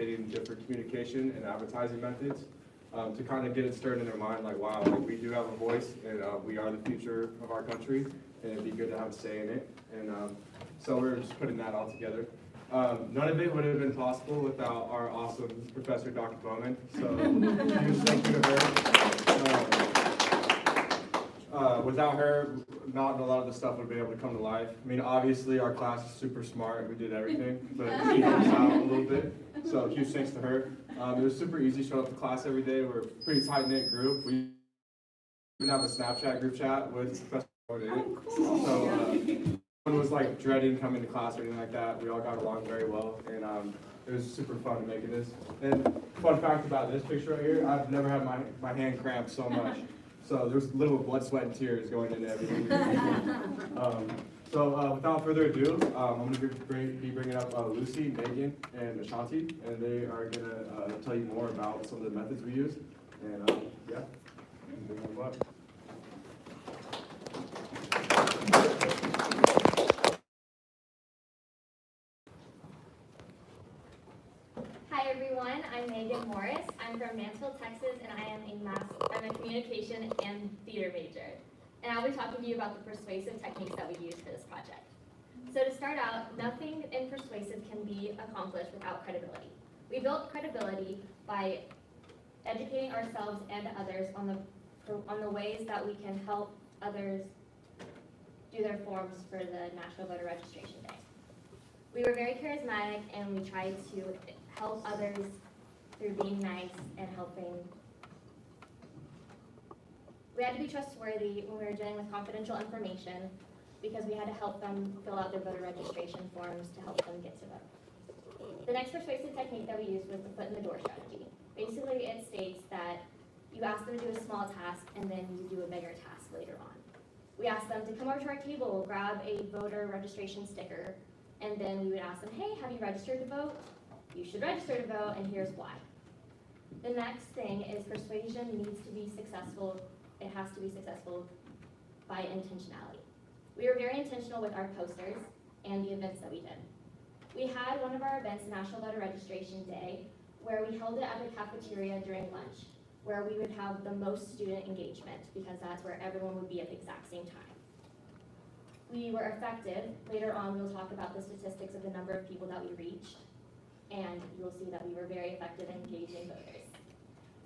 educating different communication and advertising methods to kind of get it stirred in their mind, like, wow, like, we do have a voice, and we are the future of our country, and it'd be good to have a say in it. And so we're just putting that all together. None of it would have been possible without our awesome professor, Dr. Bowman. So huge thank you to her. Without her, not a lot of the stuff would be able to come to life. I mean, obviously our class is super smart. We did everything, but she helps out a little bit. So huge thanks to her. It was super easy showing up to class every day. We're a pretty tight-knit group. We even have a Snapchat group chat with Professor Bowman in it. So no one was like dreading coming to class or anything like that. We all got along very well, and it was super fun to make this. And fun fact about this picture right here, I've never had my hand cramped so much. So there's little blood, sweat, and tears going into everything. So without further ado, I'm going to be bringing up Lucy, Meghan, and Ashanti, and they are going to tell you more about some of the methods we use. And yeah, bring them up. Hi everyone, I'm Meghan Morris. I'm from Mansfield, Texas, and I'm a communication and theater major. And I'll be talking to you about the persuasive techniques that we use for this project. So to start out, nothing in persuasive can be accomplished without credibility. We built credibility by educating ourselves and others on the ways that we can help others do their forms for the National Voter Registration Day. We were very charismatic, and we tried to help others through being nice and helping. We had to be trustworthy when we were dealing with confidential information because we had to help them fill out their voter registration forms to help them get to vote. The next persuasive technique that we used was the foot in the door strategy. Basically, it states that you ask them to do a small task and then you do a bigger task later on. We asked them to come over to our table, grab a voter registration sticker, and then we would ask them, hey, have you registered to vote? You should register to vote, and here's why. The next thing is persuasion needs to be successful. It has to be successful by intentionality. We were very intentional with our posters and the events that we did. We had one of our events, National Voter Registration Day, where we held it at the cafeteria during lunch, where we would have the most student engagement because that's where everyone would be at the exact same time. We were effective. Later on, we'll talk about the statistics of the number of people that we reached, and you'll see that we were very effective in engaging voters.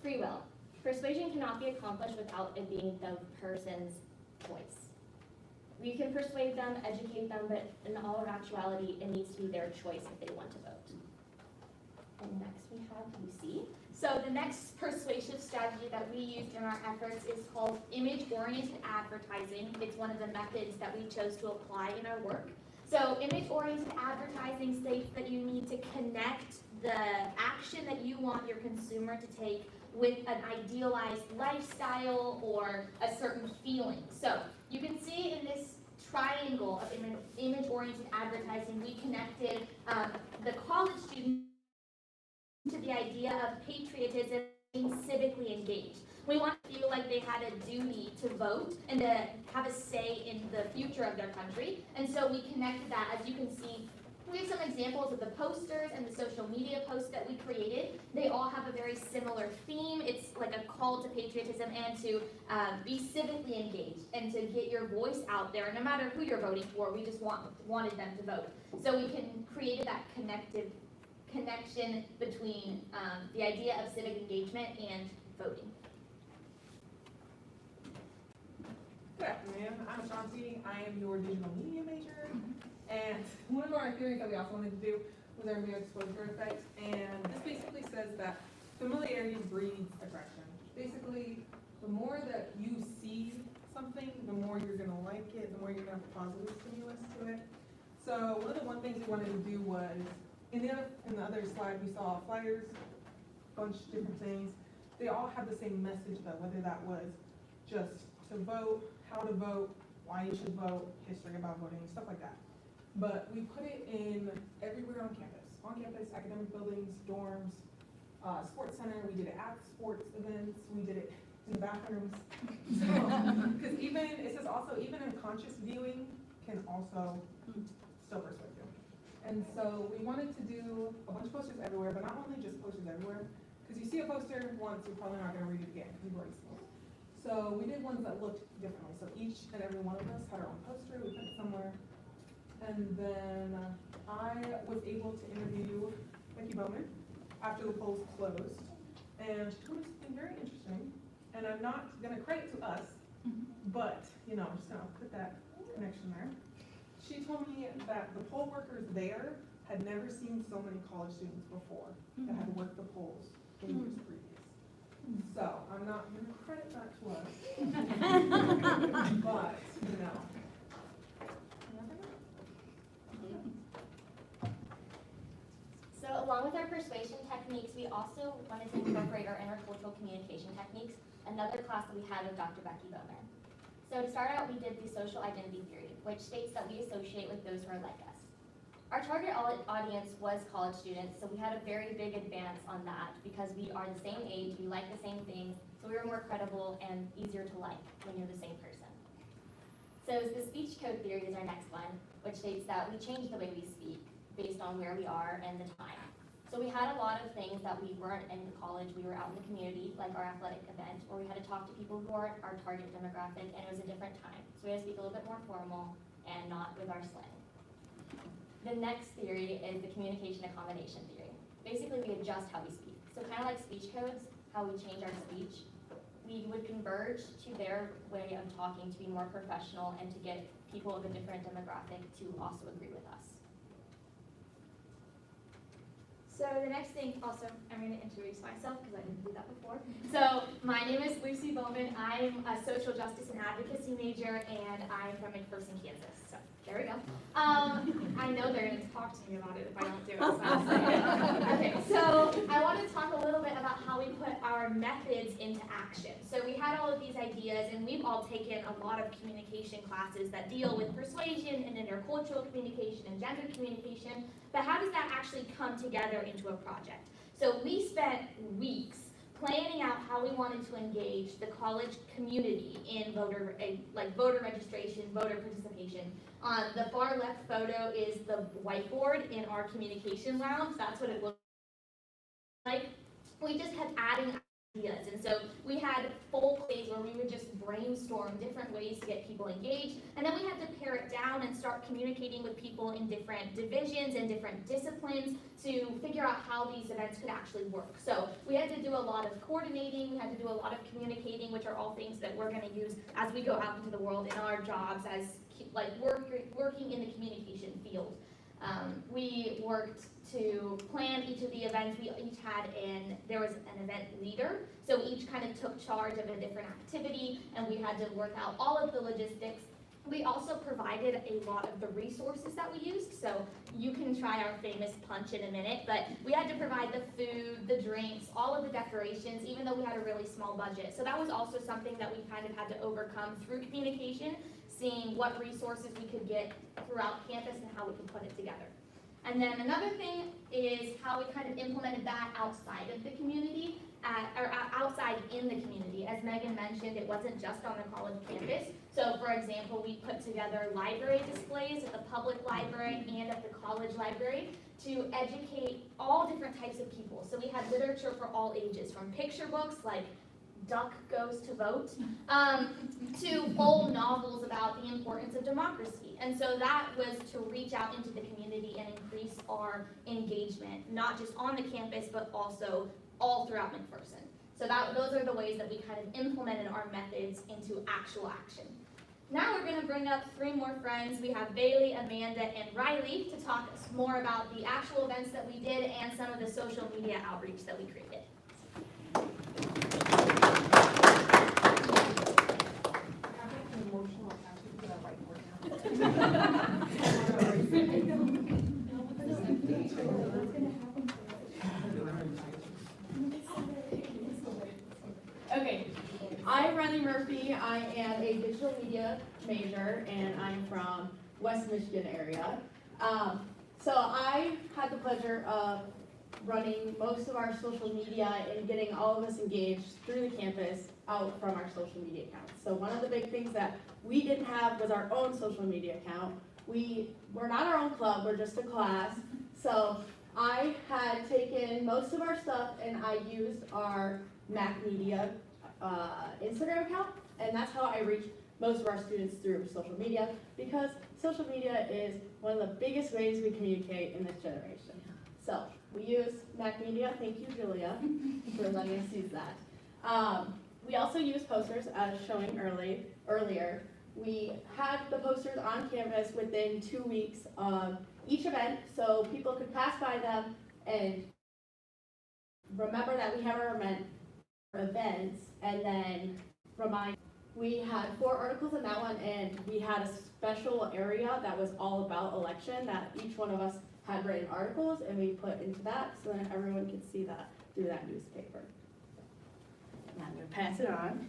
Free will. Persuasion cannot be accomplished without it being the person's choice. We can persuade them, educate them, but in all actuality, it needs to be their choice if they want to vote. And next we have Lucy. So the next persuasive strategy that we used in our efforts is called image-oriented advertising. It's one of the methods that we chose to apply in our work. So image-oriented advertising states that you need to connect the action that you want your consumer to take with an idealized lifestyle or a certain feeling. So you can see in this triangle of image-oriented advertising, we connected the college student to the idea of patriotism, being civically engaged. We want to feel like they had a duty to vote and to have a say in the future of their country. And so we connected that. As you can see, we have some examples of the posters and the social media posts that we created. They all have a very similar theme. It's like a call to patriotism and to be civically engaged and to get your voice out there. No matter who you're voting for, we just wanted them to vote. So we created that connection between the idea of civic engagement and voting. Good afternoon, I'm Ashanti. I am your digital media major. And one of our theories that we also wanted to do was our mere exposure effect. And this basically says that familiarity breeds aggression. Basically, the more that you see something, the more you're gonna like it, the more you're gonna have a positive stimulus to it. So one of the things we wanted to do was, in the other slide, we saw flyers, a bunch of different things. They all have the same message though, whether that was just to vote, how to vote, why you should vote, history about voting, stuff like that. But we put it in everywhere on campus, academic buildings, dorms, sports center. We did it at sports events. We did it in the bathrooms. Because it says also even unconscious viewing can also still persuade you. And so we wanted to do a bunch of posters everywhere, but not only just posters everywhere, because you see a poster once, you're probably not going to read it again because you've already seen it. So we did ones that looked differently. So each and every one of us had our own poster. We put it somewhere. And then I was able to interview Lucy Bowman after the polls closed. And she told me something very interesting. And I'm not going to credit to us, but, you know, I'm just going to put that connection there. She told me that the poll workers there had never seen so many college students before that had worked the polls in years previous. So I'm not going to credit that to us, but, you know. So along with our persuasion techniques, we also wanted to incorporate our intercultural communication techniques, another class that we had with Dr. Becky Bowman. So to start out, we did the social identity theory, which states that we associate with those who are like us. Our target audience was college students, so we had a very big advance on that because we are the same age, we like the same things, so we were more credible and easier to like when you're the same person. So the speech code theory is our next one, which states that we change the way we speak based on where we are and the time. So we had a lot of things that we weren't in college, we were out in the community, like our athletic event, or we had to talk to people who aren't our target demographic, and it was a different time. So we had to speak a little bit more formal and not with our slang. The next theory is the communication accommodation theory. Basically, we adjust how we speak. So kind of like speech codes, how we change our speech, we would converge to their way of talking to be more professional and to get people of a different demographic to also agree with us. So the next thing, also, I'm going to introduce myself because I didn't do that before. So my name is Lucy Bowman. I'm a Social Justice and Advocacy major, and I'm from McPherson, Kansas. So there we go. I know they're going to talk to me about it if I don't do it. So I'll say it. Okay, so I want to talk a little bit about how we put our methods into action. So we had all of these ideas, and we've all taken a lot of communication classes that deal with persuasion and intercultural communication and gender communication. But how does that actually come together into a project? So we spent weeks planning out how we wanted to engage the college community in voter registration, voter participation. On the far left photo is the whiteboard in our communication lounge. That's what it looks like. We just kept adding ideas, and so we had full days where we would just brainstorm different ways to get people engaged, and then we had to pare it down and start communicating with people in different divisions and different disciplines to figure out how these events could actually work. So we had to do a lot of coordinating, we had to do a lot of communicating, which are all things that we're going to use as we go out into the world in our jobs as working in the communication field. We worked to plan each of the events. We each had there was an event leader, so each kind of took charge of a different activity, and we had to work out all of the logistics. We also provided a lot of the resources that we used, so you can try our famous punch in a minute, but we had to provide the food, the drinks, all of the decorations, even though we had a really small budget. So that was also something that we kind of had to overcome through communication, seeing what resources we could get throughout campus and how we could put it together. And then another thing is how we kind of implemented that outside of the community, or outside in the community. As Megan mentioned, it wasn't just on the college campus. So for example, we put together library displays at the public library and at the college library to educate all different types of people. So we had literature for all ages, from picture books like Duck Goes to Vote, to full novels about the importance of democracy. And so that was to reach out into the community and increase our engagement, not just on the campus, but also all throughout McPherson. So those are the ways that we kind of implemented our methods into actual action. Now we're going to bring up three more friends. We have Bailey, Amanda, and Reilly to talk more about the actual events that we did and some of the social media outreach that we created. Okay, I'm Reilly Murphy. I am a digital media major, and I'm from West Michigan area. So I had the pleasure of running most of our social media and getting all of us engaged through the campus out from our social media accounts. So one of the big things that we didn't have was our own social media account. we're not our own club, we're just a class. So I had taken most of our stuff and I used our Mac Media Instagram account, and that's how I reach most of our students through social media, because social media is one of the biggest ways we communicate in this generation. So we use Mac Media. Thank you, Julia, for letting us use that. We also use posters, as showing earlier. We had the posters on campus within 2 weeks of each event, so people could pass by them and remember that we have our events, and then remind. We had 4 articles in that one, and we had a special area that was all about election that each one of us had written articles, and we put into that so that everyone could see that through that newspaper. And I'm going to pass it on.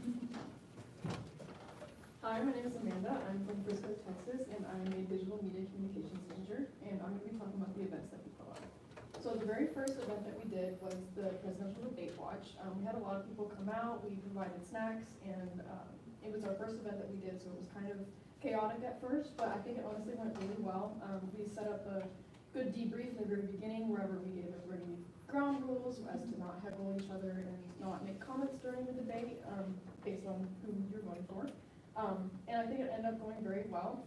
Hi, my name is Amanda. I'm from Frisco, Texas, and I'm a digital media communications major, and I'm going to be talking about the events that we put on. So the very first event that we did was the Presidential Debate Watch. We had a lot of people come out, we provided snacks, and it was our first event that we did, so it was kind of chaotic at first, but I think it honestly went really well. We set up a good debrief in the very beginning, wherever we gave everybody ground rules as to not heckle each other and not make comments during the debate based on who you're voting for. And I think it ended up going very well.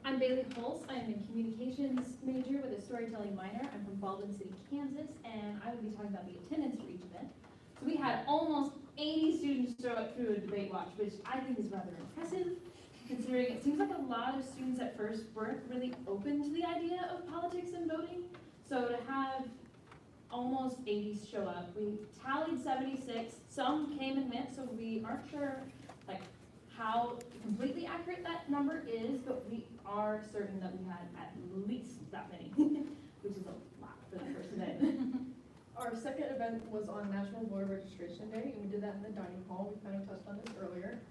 I'm Bailey Hulce. I'm a communications major with a storytelling minor. I'm from Baldwin City, Kansas, and I will be talking about the attendance for each event. So we had almost 80 students show up through a debate watch, which I think is rather impressive, considering it seems like a lot of students at first weren't really open to the idea of politics and voting. So to have almost 80 show up, we tallied 76. Some came and went, so we aren't sure like how completely accurate that number is, but we are certain that we had at least that many, which is a lot for the first event. Our second event was on National Voter Registration Day, and we did that in the dining hall. We kind of touched on this earlier.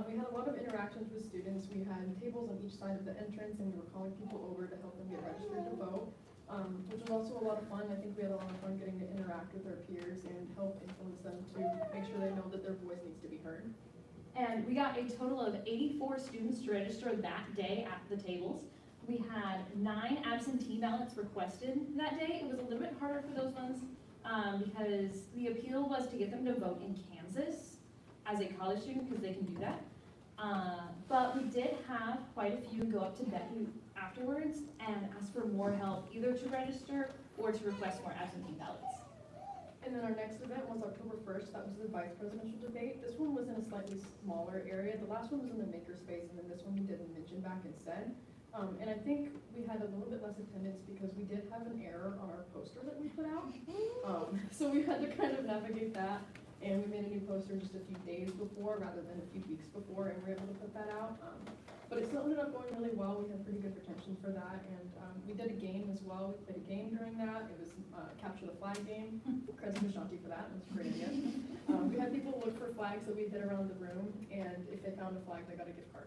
We had a lot of interactions with students. We had tables on each side of the entrance, and we were calling people over to help them get registered to vote, which was also a lot of fun. I think we had a lot of fun getting to interact with our peers and help influence them to make sure they know that their voice needs to be heard. And we got a total of 84 students to register that day at the tables. We had 9 absentee ballots requested that day. It was a little bit harder for those ones because the appeal was to get them to vote in Kansas as a college student, because they can do that. But we did have quite a few go up to Becky afterwards and ask for more help, either to register or to request more absentee ballots. And then our next event was October 1st. That was the vice presidential debate. This one was in a slightly smaller area. The last one was in the makerspace, and then this one we did in Mention back instead. And I think we had a little bit less attendance because we did have an error on our poster that we put out. So we had to kind of navigate that, and we made a new poster just a few days before rather than a few weeks before, and we were able to put that out. But it still ended up going really well. We had pretty good retention for that, and we did a game as well. We played a game during that. It was Capture the Flag game. Credit to Ashanti for that. It was a great idea. We had people look for flags that we hid around the room, and if they found a flag, they got a gift card.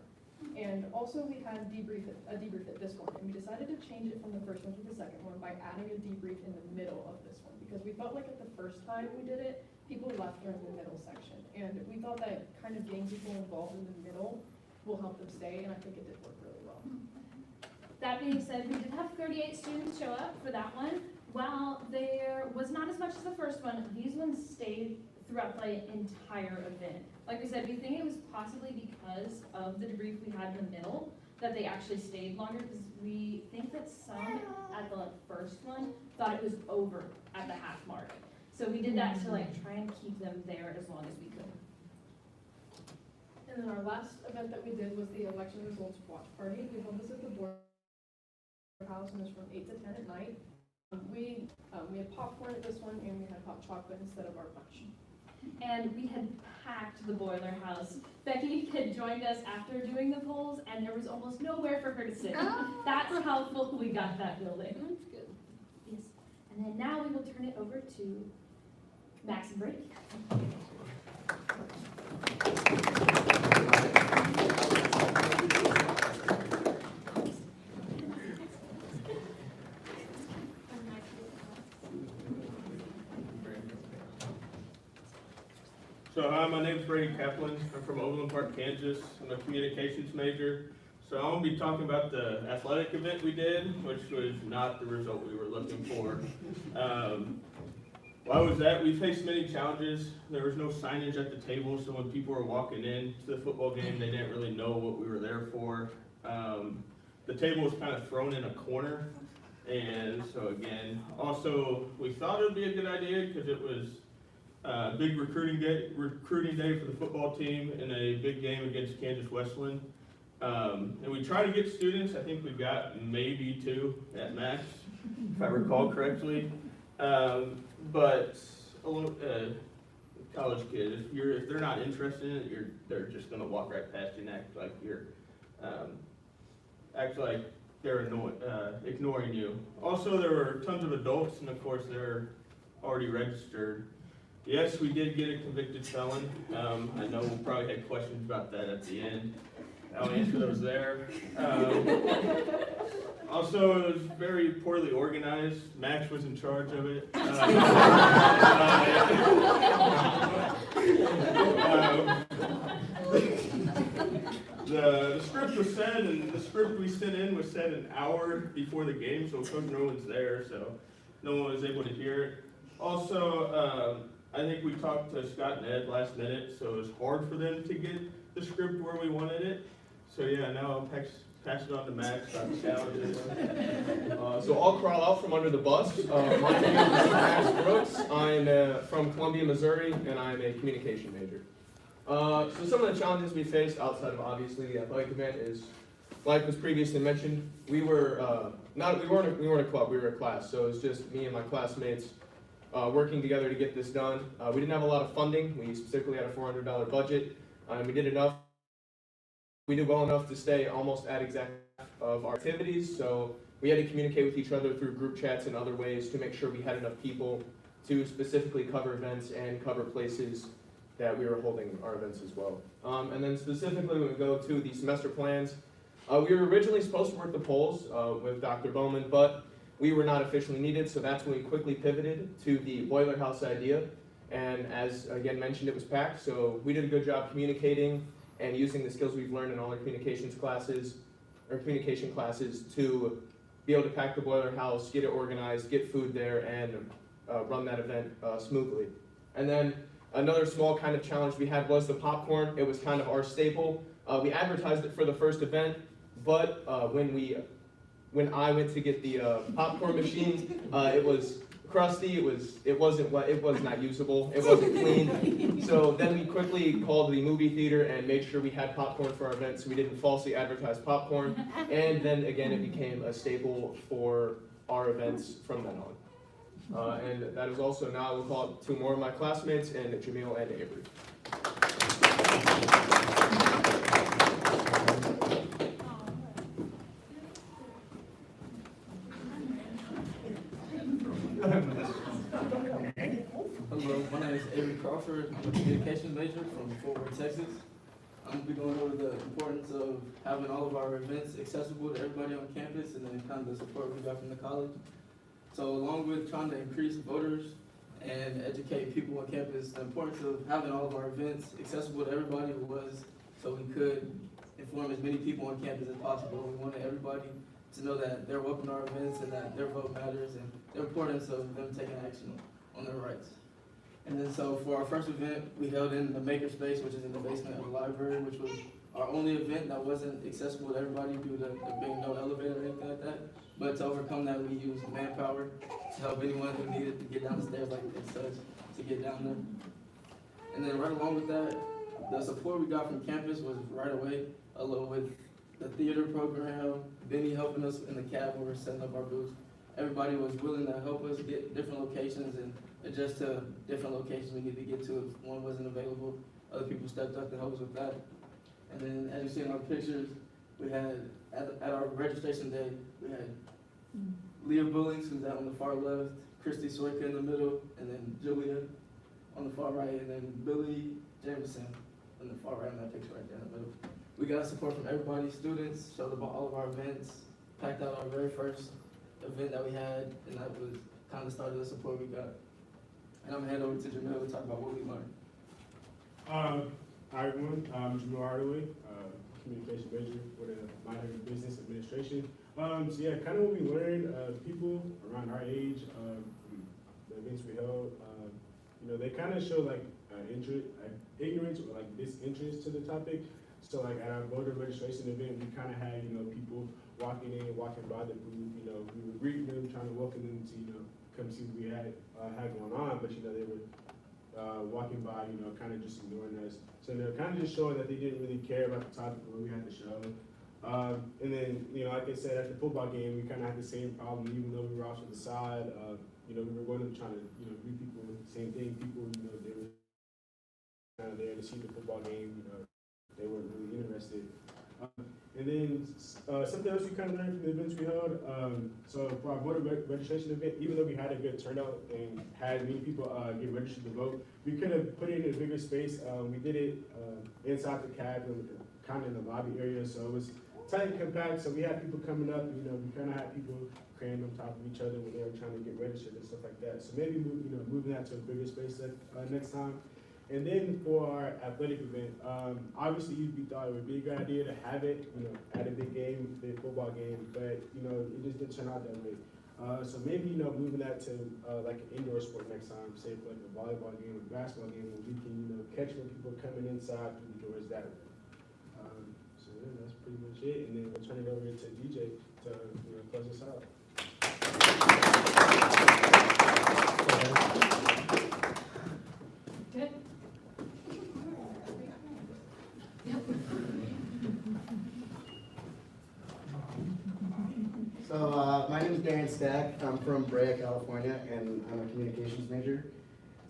And also we had a debrief at this one, and we decided to change it from the first one to the second one by adding a debrief in the middle of this one, because we felt like at the first time we did it, people left during the middle section, and we thought that kind of getting people involved in the middle will help them stay, and I think it did work really well. That being said, we did have 38 students show up for that one. While there was not as much as the first one, these ones stayed throughout the entire event. Like we said, we think it was possibly because of the debrief we had in the middle that they actually stayed longer, because we think that some at the first one thought it was over at the half mark. So we did that to try and keep them there as long as we could. And then our last event that we did was the election results watch party. We held this at the board house, and it was from 8 to 10 at night. We had popcorn at this one, and we had hot chocolate instead of our punch. And we had packed the boiler house. Becky had joined us after doing the polls, and there was almost nowhere for her to sit. That's how full we got that building. That's good. Yes. And then now we will turn it over to Max and Brady. So hi, my name's Brady Kaplan. I'm from Overland Park, Kansas. I'm a communications major. So I'm gonna be talking about the athletic event we did, which was not the result we were looking for. Why was that? We faced many challenges. There was no signage at the table, so when people were walking in to the football game, they didn't really know what we were there for. The table was kind of thrown in a corner, and so again, also we thought it would be a good idea because it was a big recruiting day for the football team and a big game against Kansas Westland. And we tried to get students. I think we got maybe 2 at max, if I recall correctly. But college kids, if they're not interested in it, they're just gonna walk right past you and act like they're ignoring you. Also, there were tons of adults, and of course, they're already registered. Yes, we did get a convicted felon. I know we'll probably have questions about that at the end. I'll answer those there. Also, it was very poorly organized. Max was in charge of it. The script was said, and the script we sent in was said an hour before the game, so Coach Nolan's there, so no one was able to hear it. Also, I think we talked to Scott and Ed last minute, so it was hard for them to get the script where we wanted it. So yeah, now I'll pass it on to Max about the challenges. So I'll crawl out from under the bus. My name is Max Brooks. I'm from Columbia, Missouri, and I'm a communication major. So some of the challenges we faced outside of obviously the athletic event is, like was previously mentioned, we weren't a club, we were a class. So it was just me and my classmates working together to get this done. We didn't have a lot of funding. We specifically had a $400 budget, and we did enough. We did well enough to stay almost at exact half of our activities, so we had to communicate with each other through group chats and other ways to make sure we had enough people to specifically cover events and cover places that we were holding our events as well. And then specifically when we go to the semester plans, we were originally supposed to work the polls with Dr. Bowman, but we were not officially needed, so that's when we quickly pivoted to the boiler house idea. And as again mentioned, it was packed, so we did a good job communicating and using the skills we've learned in all our communication classes to be able to pack the boiler house, get it organized, get food there, and run that event smoothly. And then another small kind of challenge we had was the popcorn. It was kind of our staple. We advertised it for the first event, but when I went to get the popcorn machine, it was crusty, it was not usable, it wasn't clean. So then we quickly called the movie theater and made sure we had popcorn for our event, so we didn't falsely advertise popcorn. And then again, it became a staple for our events from then on. And that is also, now I will call up 2 more of my classmates, and Jamil and Avery. Hello, my name is Avery Crawford. I'm a communications major from Fort Worth, Texas. I'm going to be going over the importance of having all of our events accessible to everybody on campus and then kind of the support we got from the college. So along with trying to increase voters and educate people on campus, the importance of having all of our events accessible to everybody was so we could inform as many people on campus as possible. We wanted everybody to know that they're welcome to our events and that their vote matters and the importance of them taking action on their rights. And then so for our first event, we held in the makerspace, which is in the basement of the library, which was our only event that wasn't accessible to everybody due to there being no elevator or anything like that. But to overcome that, we used manpower to help anyone who needed to get down the stairs like and such to get down there. And then right along with that, the support we got from campus was right away, along with the theater program, Benny helping us in the cab when we were setting up our booths. Everybody was willing to help us get different locations and adjust to different locations we need to get to if one wasn't available. Other people stepped up to help us with that. And then as you see in our pictures, we had, at our registration day, we had Leah Bullings, who's out on the far left, Christy Soika in the middle, and then Julia on the far right, and then Billy Jameson on the far right in that picture right there in the middle. We got support from everybody, students, showed up all of our events, packed out our very first event that we had, and that was kind of started the support we got. And I'm gonna hand over to Jamil to talk about what we learned. Hi everyone, I'm Jamil Hardaway. communication major with a minor in business administration. So yeah, kind of what we learned, people around our age, the events we held, you know, they kind of show like ignorance or like disinterest to the topic. So like at our voter registration event, we kind of had, you know, people walking in, walking by the booth, you know, we were greeting them, trying to welcome them to, you know, come see what we had going on, but you know, they were walking by, you know, kind of just ignoring us. So they're kind of just showing that they didn't really care about the topic of what we had to show. And then, you know, like I said, at the football game, we kind of had the same problem, even though we were off to the side. You know, we were going to try to, you know, greet people with the same thing. People, you know, they were kind of there to see the football game, you know, they weren't really interested. And then something else we kind of learned from the events we held. So for our voter registration event, even though we had a good turnout and had many people get registered to vote, we could have put it in a bigger space. We did it inside the cab, kind of in the lobby area, so it was tight and compact. So we had people coming up, you know, we kind of had people crammed on top of each other when they were trying to get registered and stuff like that. So maybe moving that to a bigger space next time. And then for our athletic event, obviously we thought it would be a good idea to have it, you know, at a big game, big football game, but you know, it just didn't turn out that way. So maybe, you know, moving that to like an indoor sport next time, say for like a volleyball game or basketball game, where we can, you know, catch more people coming inside through the doors that way. So yeah, that's pretty much it. And then we'll turn it over to DJ to, you know, close us out. Good. So my name is Darren Stack. I'm from Brea, California, and I'm a communications major.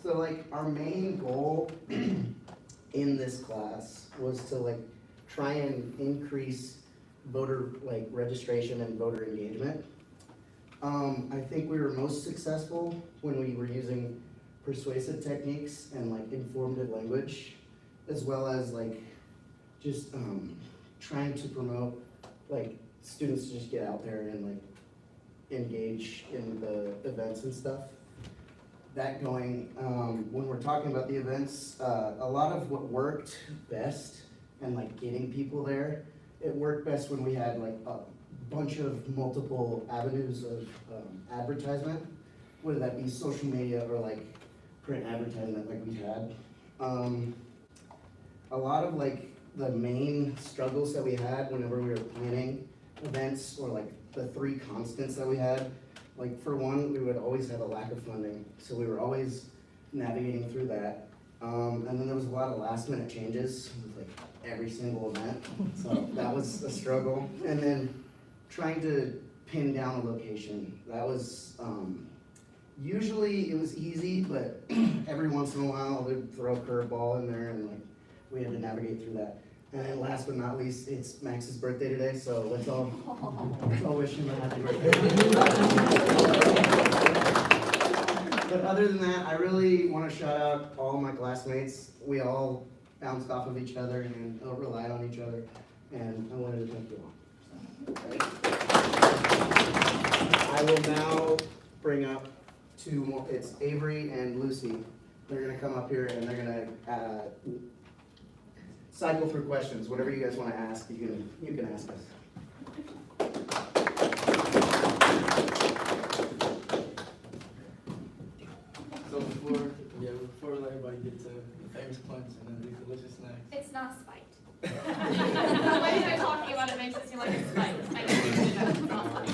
So like our main goal in this class was to like try and increase voter like registration and voter engagement. I think we were most successful when we were using persuasive techniques and like informative language, as well as like just trying to promote like students to just get out there and like engage in the events and stuff. That going, when we're talking about the events, a lot of what worked best and like getting people there, it worked best when we had like a bunch of multiple avenues of advertisement, whether that be social media or like print advertisement like we had. A lot of like the main struggles that we had whenever we were planning events, or like the three constants that we had, like for one, we would always have a lack of funding, so we were always navigating through that. And then there was a lot of last minute changes with like every single event, so that was a struggle. And then trying to pin down a location, that was usually it was easy, but every once in a while they'd throw a curveball in there, and like we had to navigate through that. And then last but not least, it's Max's birthday today, so let's all wish him a happy birthday. But other than that, I really want to shout out all my classmates. We all bounced off of each other and relied on each other, and I wanted to thank you all. I will now bring up two more. It's Avery and Lucy. They're going to come up here and they're going to cycle through questions. Whatever you guys want to ask, you can ask us. So before we let everybody get to the famous punch and then these delicious snacks. It's not spiked. The way they're talking about it makes it seem like it's spiked. I can't do that. It's not funny.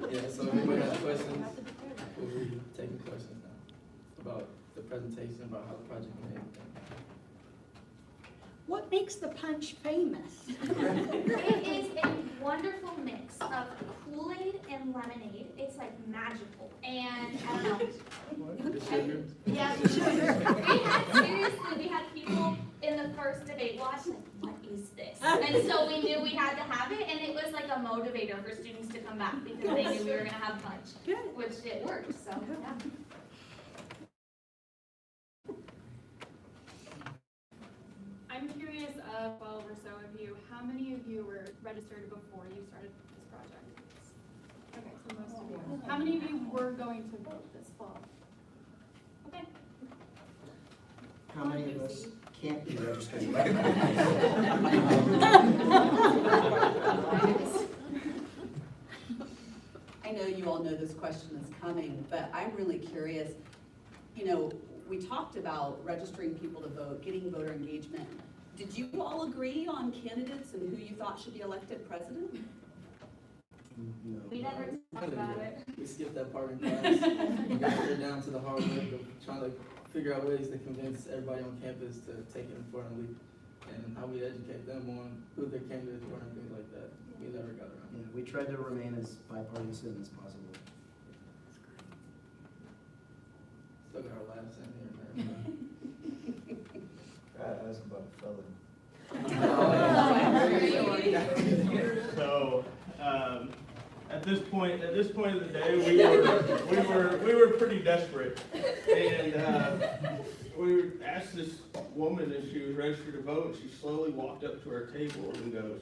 Yeah, so if anybody has questions, we'll be taking questions now about the presentation, about how the project went and everything. What makes the punch famous? It is a wonderful mix of Kool-Aid and lemonade. It's like magical. And I don't know. The sugar. Yeah, we had people in the first debate watch like, what is this? And so we knew we had to have it, and it was like a motivator for students to come back because they knew we were gonna have punch. Good. Which it worked, so yeah. I'm curious, 12 or so of you, how many of you were registered before you started this project? Okay, so most of you. How many of you were going to vote this fall? Okay. How many of us can't be registered. I know you all know this question is coming, but I'm really curious. You know, we talked about registering people to vote, getting voter engagement. Did you all agree on candidates and who you thought should be elected president? No. We never talked about it. We skipped that part in class. We got straight down to the hard work of trying to figure out ways to convince everybody on campus to take it importantly and how we educate them on who their candidates were and things like that. We never got around. Yeah, we tried to remain as bipartisan as possible. Still got our laughs in here and there. I asked about a felon. So, at this point of the day, we were pretty desperate, and we asked this woman if she was registered to vote, and she slowly walked up to our table and goes,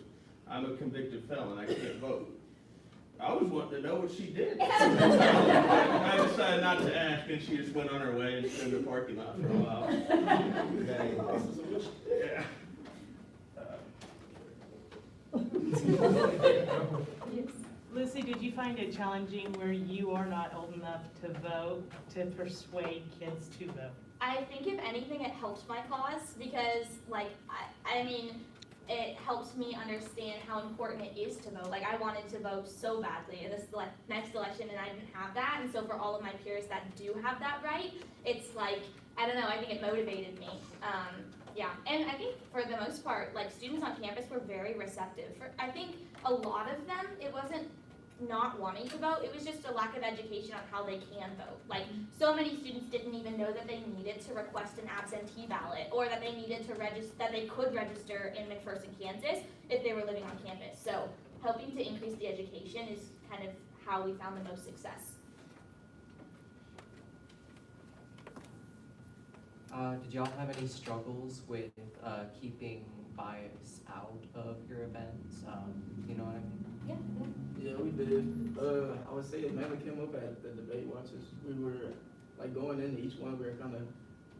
"I'm a convicted felon, I can't vote." I was wanting to know what she did. I decided not to ask, and she just went on her way and stood in the parking lot for a while. Yeah. Lucy, did you find it challenging where you are not old enough to vote to persuade kids to vote? I think if anything, it helped my cause because, like, I mean, it helps me understand how important it is to vote. Like, I wanted to vote so badly in this next election, and I didn't have that. And so for all of my peers that do have that right, it's like, I don't know, I think it motivated me. Yeah, and I think for the most part, like, students on campus were very receptive. I think a lot of them, it wasn't not wanting to vote, it was just a lack of education on how they can vote. Like, so many students didn't even know that they needed to request an absentee ballot, or that they needed to register, that they could register in McPherson, Kansas, if they were living on campus. So helping to increase the education is kind of how we found the most success. Did y'all have any struggles with keeping bias out of your events? You know what I mean? Yeah, we did. I would say it mainly came up at the debate watches. We were, like, going into each one, we were kind of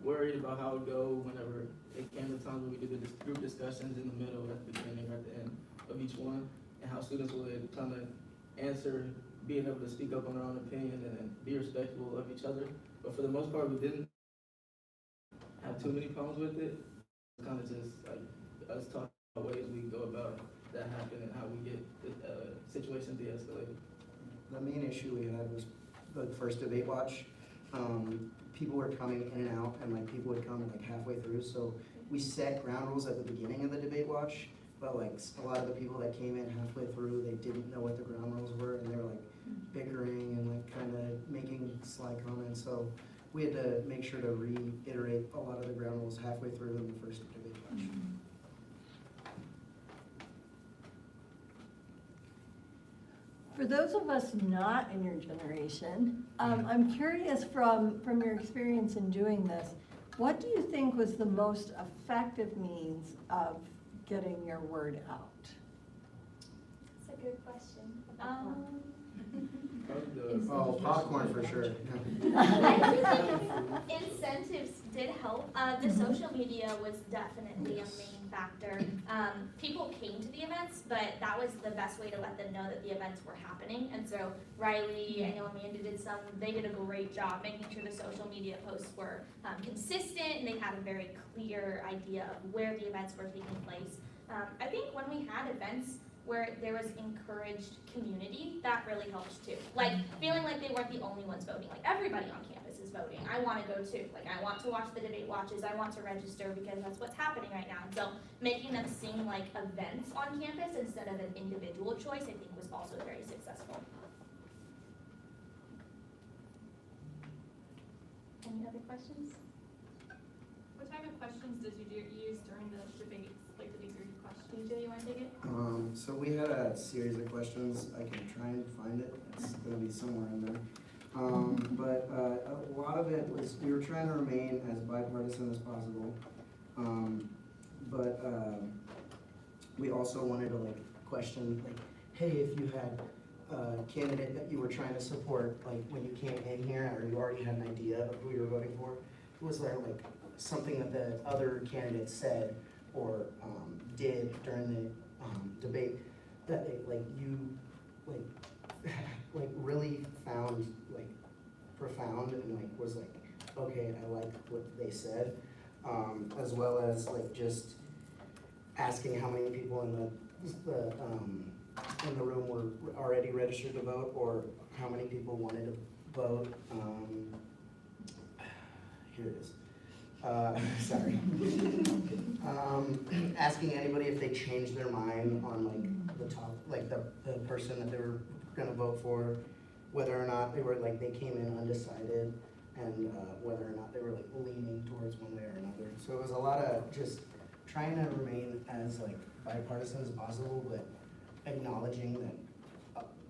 worried about how it would go whenever it came to times when we did the group discussions in the middle, at the beginning, or at the end of each one, and how students would kind of answer, being able to speak up on their own opinion and be respectful of each other. But for the most part, we didn't have too many problems with it. It's kind of just like us talking about ways we go about that happen and how we get the situation de-escalated. The main issue we had was the first debate watch. People were coming in and out, and like people would come like halfway through. So we set ground rules at the beginning of the debate watch, but like a lot of the people that came in halfway through, they didn't know what the ground rules were, and they were like bickering and like kind of making sly comments. So we had to make sure to reiterate a lot of the ground rules halfway through in the first debate watch. For those of us not in your generation, I'm curious from your experience in doing this, what do you think was the most effective means of getting your word out? That's a good question. Oh, popcorn for sure. I think incentives did help. The social media was definitely a main factor. People came to the events, but that was the best way to let them know that the events were happening. And so Reilly, I know Amanda they did a great job making sure the social media posts were consistent, and they had a very clear idea of where the events were taking place. I think when we had events where there was encouraged community, that really helped too. Like, feeling like they weren't the only ones voting. Like, everybody on campus is voting. I want to go too. Like, I want to watch the debate watches. I want to register because that's what's happening right now. And so making them seem like events on campus instead of an individual choice, I think was also very successful. Any other questions? What type of questions did you use during the debates, like the degree questions? Do you want to take it? So we had a series of questions. I can try and find it. It's going to be somewhere in there. But a lot of it was, we were trying to remain as bipartisan as possible. But we also wanted to like question, like, hey, if you had a candidate that you were trying to support, like when you came in here, or you already had an idea of who you were voting for, was there like something that the other candidates said or did during the debate that you really found profound and was okay, I like what they said, as well as just asking how many people in the room were already registered to vote, or how many people wanted to vote. Here it is. Sorry. Asking anybody if they changed their mind on the top, the person that they were gonna vote for, whether or not they were they came in undecided, and whether or not they were leaning towards one way or another. So it was a lot of just trying to remain as bipartisan as possible, but acknowledging that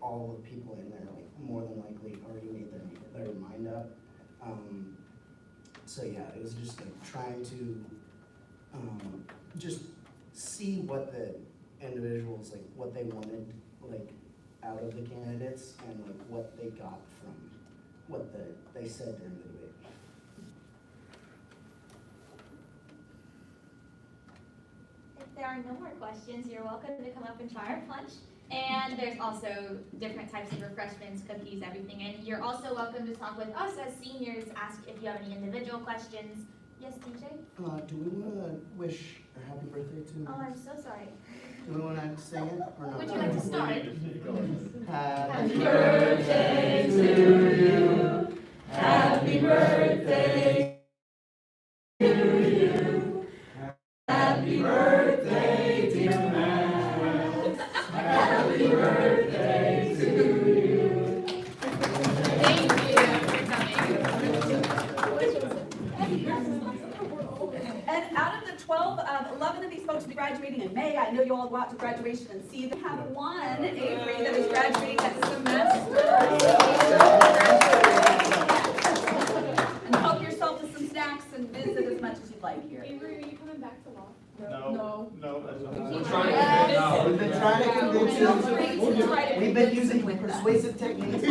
all the people in there more than likely already made their mind up. So yeah, it was just trying to just see what the individuals what they wanted out of the candidates, and what they got from what they said during the debate. If there are no more questions, you're welcome to come up and try our punch. And there's also different types of refreshments, cookies, everything. And you're also welcome to talk with us as seniors, ask if you have any individual questions. Yes, DJ? Do we want to wish a happy birthday to? Oh, I'm so sorry. Do we want to sing it or not? Would you like to start? Happy birthday to you. Happy birthday to you. Happy birthday, dear Max. Happy birthday to you. Thank you. And out of the 12, 11 of these folks will be graduating in May. I know you all go out to graduation and see them. We have one, Avery, that is graduating next semester. And help yourself to some snacks and visit as much as you'd like here. Avery, are you coming back to law? No, that's not. We've been trying to convince you. We've been using persuasive techniques.